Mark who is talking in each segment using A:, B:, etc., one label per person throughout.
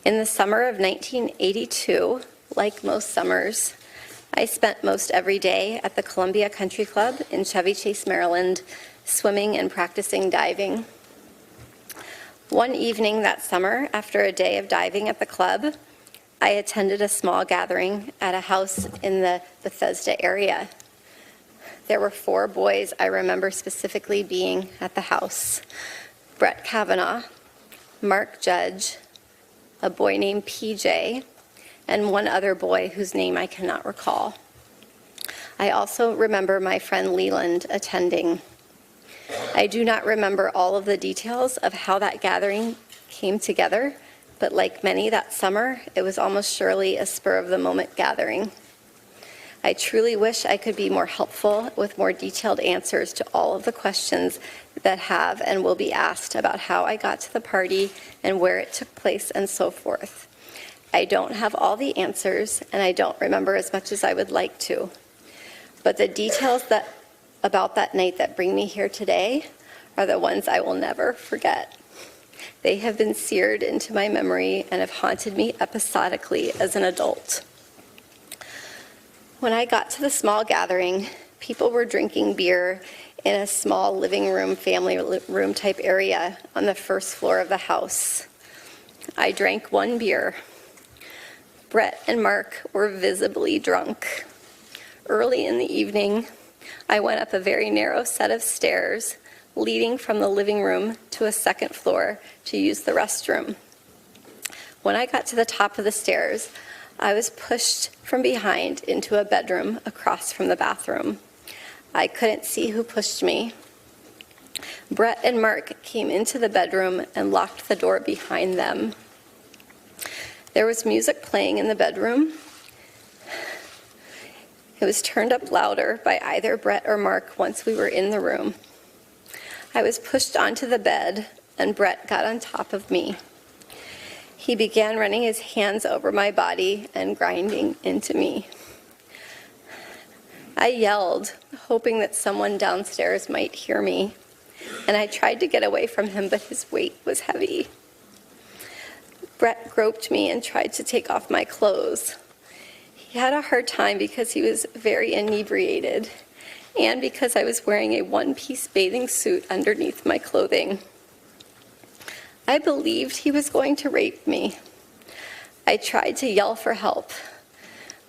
A: In the summer of 1982, like most summers, I spent most every day at the Columbia Country Club in Chevy Chase, Maryland, swimming and practicing diving. One evening that summer, after a day of diving at the club, I attended a small gathering at a house in the Bethesda area. There were 4 boys I remember specifically being at the house: Brett Kavanaugh, Mark Judge, a boy named PJ, and one other boy whose name I cannot recall. I also remember my friend Leland attending. I do not remember all of the details of how that gathering came together, but like many that summer, it was almost surely a spur-of-the-moment gathering. I truly wish I could be more helpful with more detailed answers to all of the questions that have and will be asked about how I got to the party and where it took place and so forth. I don't have all the answers, and I don't remember as much as I would like to. But the details about that night that bring me here today are the ones I will never forget. They have been seared into my memory and have haunted me episodically as an adult. When I got to the small gathering, people were drinking beer in a small living room, family room type area on the first floor of the house. I drank 1 beer. Brett and Mark were visibly drunk. Early in the evening, I went up a very narrow set of stairs leading from the living room to a second floor to use the restroom. When I got to the top of the stairs, I was pushed from behind into a bedroom across from the bathroom. I couldn't see who pushed me. Brett and Mark came into the bedroom and locked the door behind them. There was music playing in the bedroom. It was turned up louder by either Brett or Mark once we were in the room. I was pushed onto the bed, and Brett got on top of me. He began running his hands over my body and grinding into me. I yelled, hoping that someone downstairs might hear me, and I tried to get away from him, but his weight was heavy. Brett groped me and tried to take off my clothes. He had a hard time because he was very inebriated and because I was wearing a 1-piece bathing suit underneath my clothing. I believed he was going to rape me. I tried to yell for help.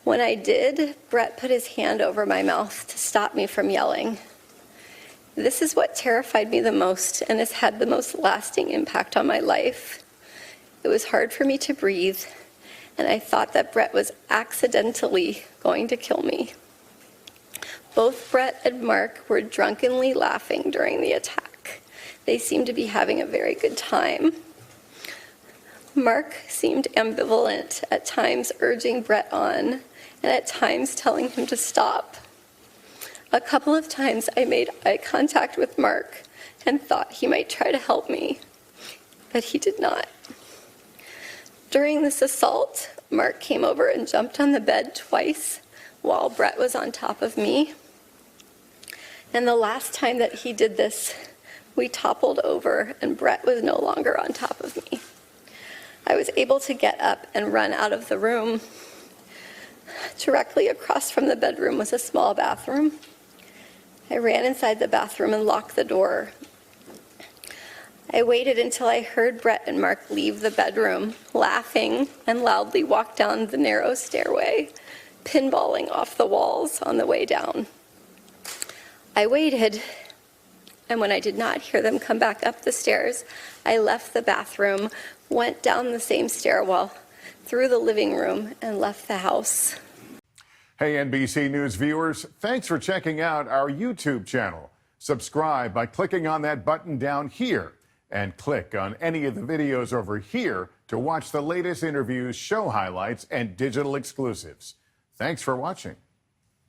A: When I did, Brett put his hand over my mouth to stop me from yelling. This is what terrified me the most and has had the most lasting impact on my life. It was hard for me to breathe, and I thought that Brett was accidentally going to kill me. Both Brett and Mark were drunkenly laughing during the attack. They seemed to be having a very good time. Mark seemed ambivalent, at times urging Brett on, and at times telling him to stop. A couple of times I made eye contact with Mark and thought he might try to help me, but he did not. During this assault, Mark came over and jumped on the bed twice while Brett was on top of me. And the last time that he did this, we toppled over and Brett was no longer on top of me. I was able to get up and run out of the room. Directly across from the bedroom was a small bathroom. I ran inside the bathroom and locked the door. I waited until I heard Brett and Mark leave the bedroom, laughing, and loudly walk down the narrow stairway, pinballing off the walls on the way down. I waited, and when I did not hear them come back up the stairs, I left the bathroom, went down the same stairwell, through the living room, and left the house.
B: Hey, NBC News viewers, thanks for checking out our YouTube channel. Subscribe by clicking on that button down here, and click on any of the videos over here to watch the latest interviews, show highlights, and digital exclusives. Thanks for watching.